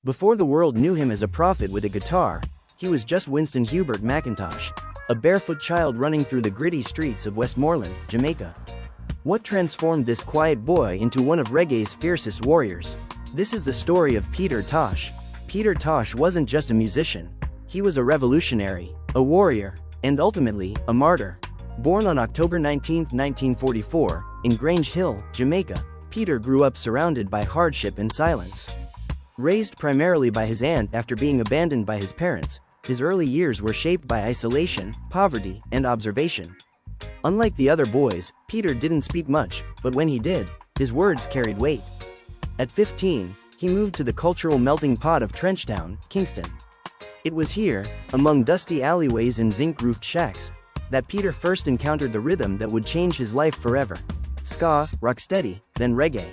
Before the world knew him as a prophet with a guitar, he was just Winston Hubert McIntosh, a barefoot child running through the gritty streets of Westmoreland, Jamaica. What transformed this quiet boy into one of reggae's fiercest warriors? This is the story of Peter Tosh. Peter Tosh wasn't just a musician. He was a revolutionary, a warrior, and ultimately, a martyr. Born on October 19, 1944, in Grange Hill, Jamaica, Peter grew up surrounded by hardship and silence. Raised primarily by his aunt after being abandoned by his parents, his early years were shaped by isolation, poverty, and observation. Unlike the other boys, Peter didn't speak much, but when he did, his words carried weight. At 15, he moved to the cultural melting pot of Trenchtown, Kingston. It was here, among dusty alleyways and zinc-roofed shacks, that Peter first encountered the rhythm that would change his life forever. Ska, rocksteady, then reggae.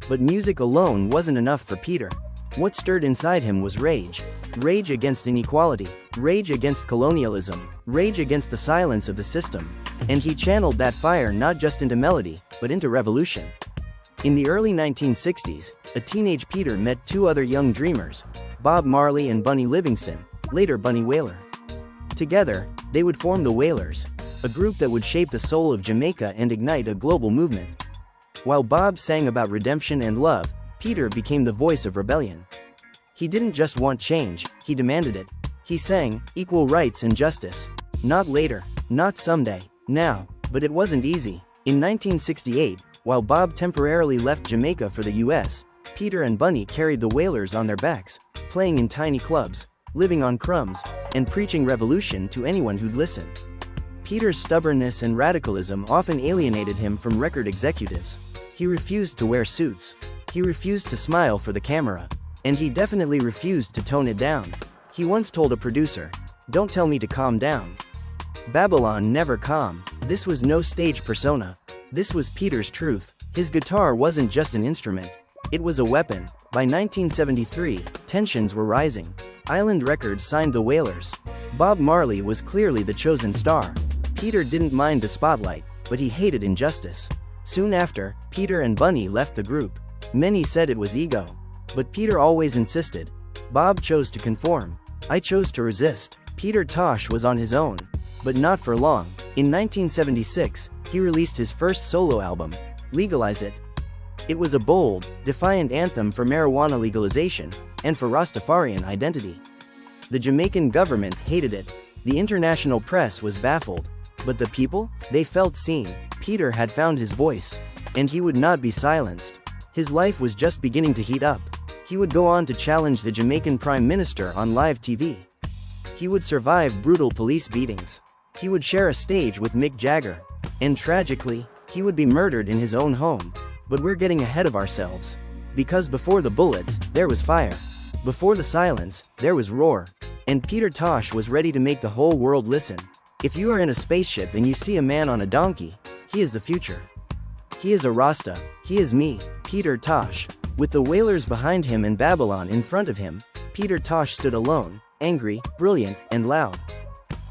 But music alone wasn't enough for Peter. What stirred inside him was rage. Rage against inequality, rage against colonialism, rage against the silence of the system. And he channeled that fire not just into melody, but into revolution. In the early 1960s, a teenage Peter met two other young dreamers, Bob Marley and Bunny Livingston, later Bunny Wailer. Together, they would form the Wailers, a group that would shape the soul of Jamaica and ignite a global movement. While Bob sang about redemption and love, Peter became the voice of rebellion. He didn't just want change, he demanded it. He sang, equal rights and justice. Not later, not someday, now. But it wasn't easy. In 1968, while Bob temporarily left Jamaica for the US, Peter and Bunny carried the Wailers on their backs, playing in tiny clubs, living on crumbs, and preaching revolution to anyone who'd listen. Peter's stubbornness and radicalism often alienated him from record executives. He refused to wear suits. He refused to smile for the camera. And he definitely refused to tone it down. He once told a producer, "Don't tell me to calm down." Babylon never calm. This was no stage persona. This was Peter's truth. His guitar wasn't just an instrument. It was a weapon. By 1973, tensions were rising. Island Records signed the Wailers. Bob Marley was clearly the chosen star. Peter didn't mind the spotlight, but he hated injustice. Soon after, Peter and Bunny left the group. Many said it was ego. But Peter always insisted. Bob chose to conform. I chose to resist. Peter Tosh was on his own. But not for long. In 1976, he released his first solo album, Legalize It. It was a bold, defiant anthem for marijuana legalization, and for Rastafarian identity. The Jamaican government hated it. The international press was baffled. But the people? They felt seen. Peter had found his voice. And he would not be silenced. His life was just beginning to heat up. He would go on to challenge the Jamaican Prime Minister on live TV. He would survive brutal police beatings. He would share a stage with Mick Jagger. And tragically, he would be murdered in his own home. But we're getting ahead of ourselves. Because before the bullets, there was fire. Before the silence, there was roar. And Peter Tosh was ready to make the whole world listen. If you are in a spaceship and you see a man on a donkey, he is the future. He is a Rasta. He is me, Peter Tosh. With the Wailers behind him and Babylon in front of him, Peter Tosh stood alone, angry, brilliant, and loud.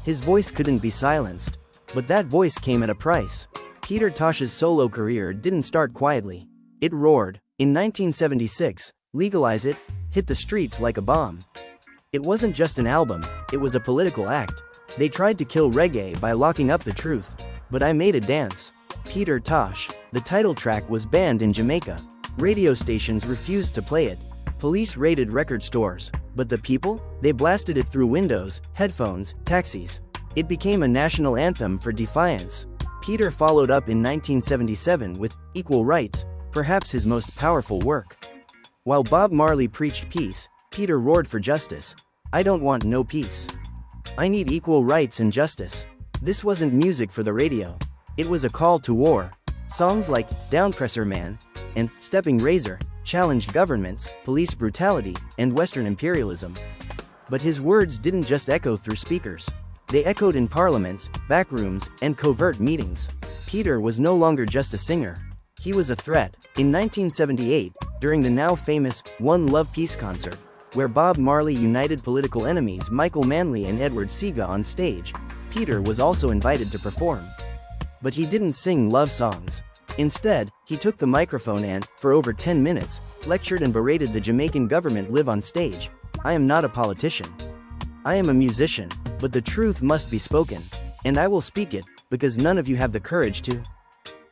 His voice couldn't be silenced. But that voice came at a price. Peter Tosh's solo career didn't start quietly. It roared. In 1976, Legalize It hit the streets like a bomb. It wasn't just an album, it was a political act. They tried to kill reggae by locking up the truth. But I made it dance. Peter Tosh. The title track was banned in Jamaica. Radio stations refused to play it. Police raided record stores. But the people? They blasted it through windows, headphones, taxis. It became a national anthem for defiance. Peter followed up in 1977 with Equal Rights, perhaps his most powerful work. While Bob Marley preached peace, Peter roared for justice. I don't want no peace. I need equal rights and justice. This wasn't music for the radio. It was a call to war. Songs like Downpresser Man and Stepping Razor challenged governments, police brutality, and Western imperialism. But his words didn't just echo through speakers. They echoed in parliaments, backrooms, and covert meetings. Peter was no longer just a singer. He was a threat. In 1978, during the now famous One Love Peace concert, where Bob Marley united political enemies Michael Manley and Edward Seaga on stage, Peter was also invited to perform. But he didn't sing love songs. Instead, he took the microphone and, for over 10 minutes, lectured and berated the Jamaican government live on stage. I am not a politician. I am a musician, but the truth must be spoken. And I will speak it, because none of you have the courage to.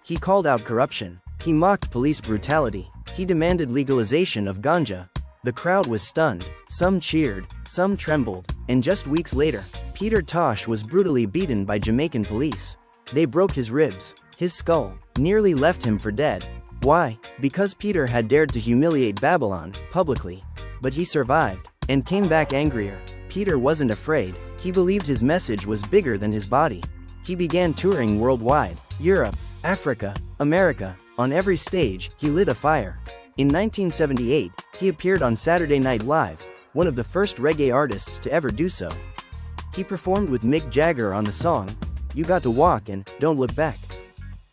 He called out corruption. He mocked police brutality. He demanded legalization of ganja. The crowd was stunned. Some cheered, some trembled, and just weeks later, Peter Tosh was brutally beaten by Jamaican police. They broke his ribs. His skull nearly left him for dead. Why? Because Peter had dared to humiliate Babylon publicly. But he survived and came back angrier. Peter wasn't afraid. He believed his message was bigger than his body. He began touring worldwide, Europe, Africa, America. On every stage, he lit a fire. In 1978, he appeared on Saturday Night Live, one of the first reggae artists to ever do so. He performed with Mick Jagger on the song, "You Got to Walk" and "Don't Look Back."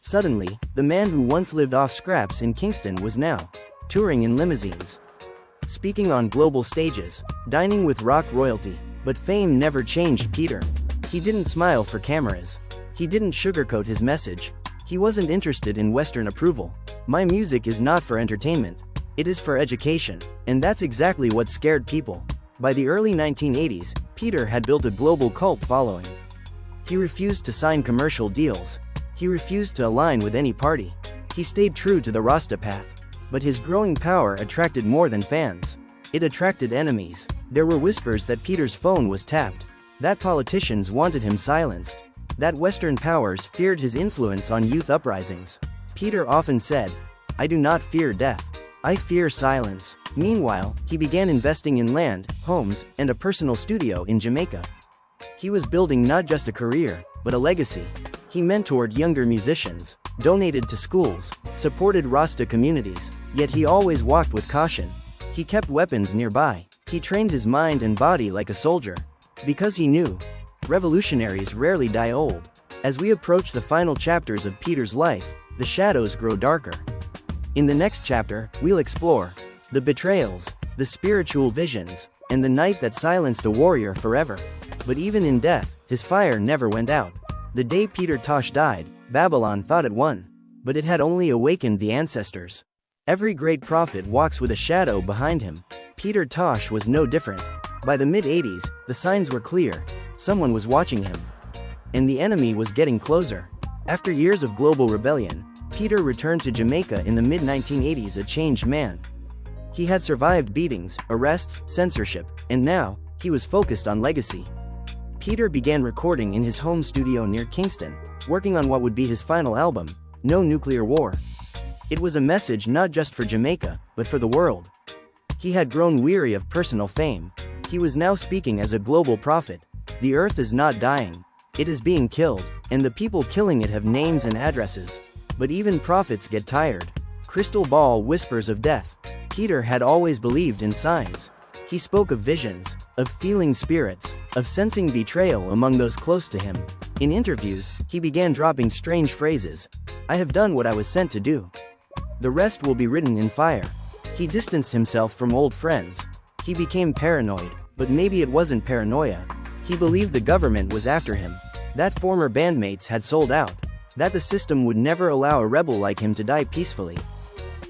Suddenly, the man who once lived off scraps in Kingston was now touring in limousines, speaking on global stages, dining with rock royalty. But fame never changed Peter. He didn't smile for cameras. He didn't sugarcoat his message. He wasn't interested in Western approval. My music is not for entertainment. It is for education. And that's exactly what scared people. By the early 1980s, Peter had built a global cult following. He refused to sign commercial deals. He refused to align with any party. He stayed true to the Rasta path. But his growing power attracted more than fans. It attracted enemies. There were whispers that Peter's phone was tapped, that politicians wanted him silenced, that Western powers feared his influence on youth uprisings. Peter often said, "I do not fear death. I fear silence." Meanwhile, he began investing in land, homes, and a personal studio in Jamaica. He was building not just a career, but a legacy. He mentored younger musicians, donated to schools, supported Rasta communities, yet he always walked with caution. He kept weapons nearby. He trained his mind and body like a soldier. Because he knew, revolutionaries rarely die old. As we approach the final chapters of Peter's life, the shadows grow darker. In the next chapter, we'll explore the betrayals, the spiritual visions, and the night that silenced a warrior forever. But even in death, his fire never went out. The day Peter Tosh died, Babylon thought it won. But it had only awakened the ancestors. Every great prophet walks with a shadow behind him. Peter Tosh was no different. By the mid-80s, the signs were clear. Someone was watching him. And the enemy was getting closer. After years of global rebellion, Peter returned to Jamaica in the mid-1980s a changed man. He had survived beatings, arrests, censorship, and now, he was focused on legacy. Peter began recording in his home studio near Kingston, working on what would be his final album, No Nuclear War. It was a message not just for Jamaica, but for the world. He had grown weary of personal fame. He was now speaking as a global prophet. The earth is not dying. It is being killed, and the people killing it have names and addresses. But even prophets get tired. Crystal ball whispers of death. Peter had always believed in signs. He spoke of visions, of feeling spirits, of sensing betrayal among those close to him. In interviews, he began dropping strange phrases. "I have done what I was sent to do. The rest will be written in fire." He distanced himself from old friends. He became paranoid, but maybe it wasn't paranoia. He believed the government was after him, that former bandmates had sold out, that the system would never allow a rebel like him to die peacefully.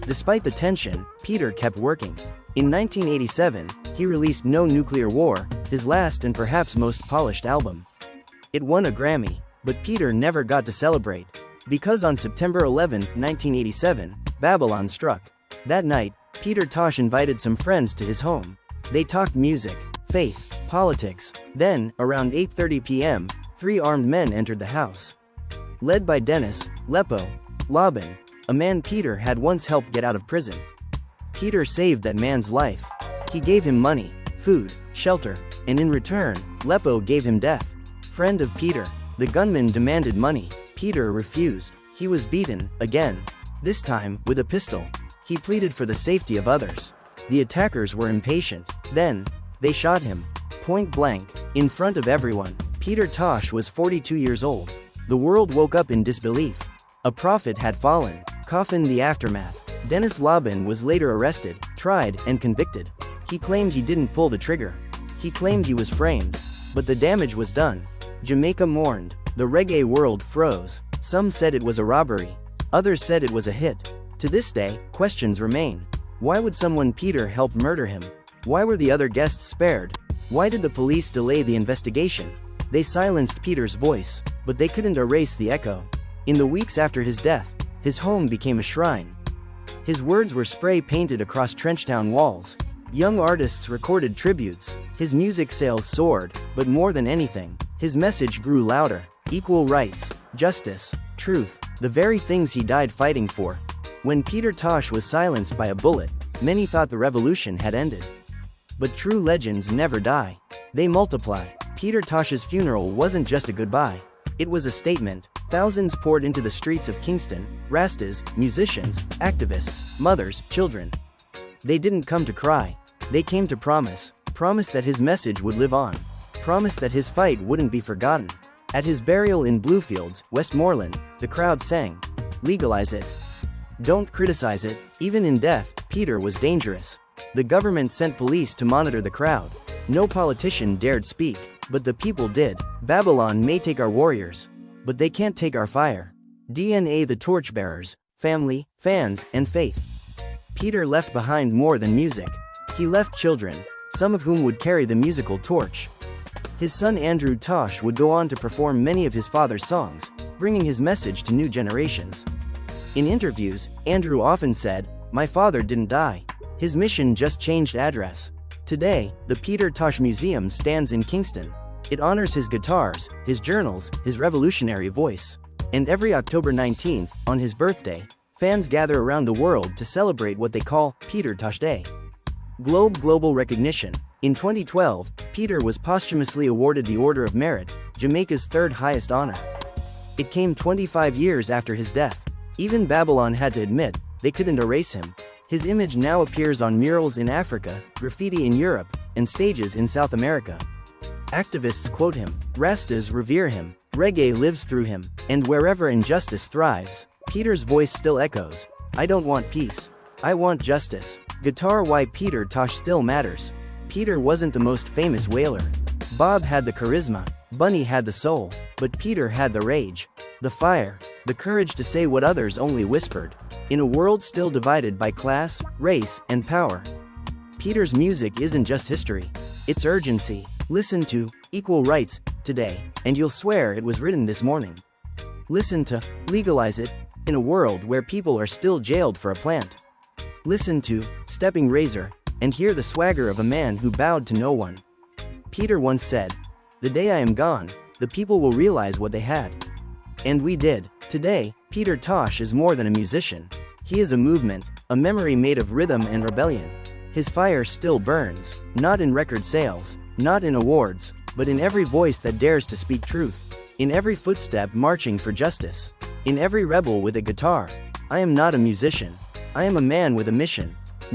Despite the tension, Peter kept working. In 1987, he released No Nuclear War, his last and perhaps most polished album. It won a Grammy, but Peter never got to celebrate. Because on September 11, 1987, Babylon struck. That night, Peter Tosh invited some friends to his home. They talked music, faith, politics. Then, around 8:30 p.m., 3 armed men entered the house. Led by Dennis Lepo Laban, a man Peter had once helped get out of prison. Peter saved that man's life. He gave him money, food, shelter, and in return, Lepo gave him death. Friend of Peter, the gunman demanded money. Peter refused. He was beaten, again. This time, with a pistol. He pleaded for the safety of others. The attackers were impatient. Then, they shot him. Point blank, in front of everyone. Peter Tosh was 42 years old. The world woke up in disbelief. A prophet had fallen. Coffin the aftermath. Dennis Laban was later arrested, tried, and convicted. He claimed he didn't pull the trigger. He claimed he was framed. But the damage was done. Jamaica mourned. The reggae world froze. Some said it was a robbery. Others said it was a hit. To this day, questions remain. Why would someone Peter help murder him? Why were the other guests spared? Why did the police delay the investigation? They silenced Peter's voice, but they couldn't erase the echo. In the weeks after his death, his home became a shrine. His words were spray-painted across Trenchtown walls. Young artists recorded tributes. His music sales soared, but more than anything, his message grew louder. Equal rights, justice, truth, the very things he died fighting for. When Peter Tosh was silenced by a bullet, many thought the revolution had ended. But true legends never die. They multiply. Peter Tosh's funeral wasn't just a goodbye. It was a statement. Thousands poured into the streets of Kingston, Rastas, musicians, activists, mothers, children. They didn't come to cry. They came to promise. Promise that his message would live on. Promise that his fight wouldn't be forgotten. At his burial in Bluefields, Westmoreland, the crowd sang, "Legalize it. Don't criticize it." Even in death, Peter was dangerous. The government sent police to monitor the crowd. No politician dared speak, but the people did. Babylon may take our warriors, but they can't take our fire. DNA the torchbearers, family, fans, and faith. Peter left behind more than music. He left children, some of whom would carry the musical torch. His son Andrew Tosh would go on to perform many of his father's songs, bringing his message to new generations. In interviews, Andrew often said, "My father didn't die. His mission just changed address." Today, the Peter Tosh Museum stands in Kingston. It honors his guitars, his journals, his revolutionary voice. And every October 19th, on his birthday, fans gather around the world to celebrate what they call Peter Tosh Day. Global recognition. In 2012, Peter was posthumously awarded the Order of Merit, Jamaica's third highest honor. It came 25 years after his death. Even Babylon had to admit, they couldn't erase him. His image now appears on murals in Africa, graffiti in Europe, and stages in South America. Activists quote him, Rastas revere him, reggae lives through him, and wherever injustice thrives, Peter's voice still echoes. "I don't want peace. I want justice." Guitar Why Peter Tosh still matters. Peter wasn't the most famous wailer. Bob had the charisma, Bunny had the soul, but Peter had the rage, the fire, the courage to say what others only whispered. In a world still divided by class, race, and power, Peter's music isn't just history, it's urgency. Listen to Equal Rights today, and you'll swear it was written this morning. Listen to Legalize It in a world where people are still jailed for a plant. Listen to Stepping Razor and hear the swagger of a man who bowed to no one. Peter once said, "The day I am gone, the people will realize what they had." And we did. Today, Peter Tosh is more than a musician. He is a movement, a memory made of rhythm and rebellion. His fire still burns, not in record sales, not in awards, but in every voice that dares to speak truth. In every footstep marching for justice. In every rebel with a guitar. I am not a musician. I am a man with a mission.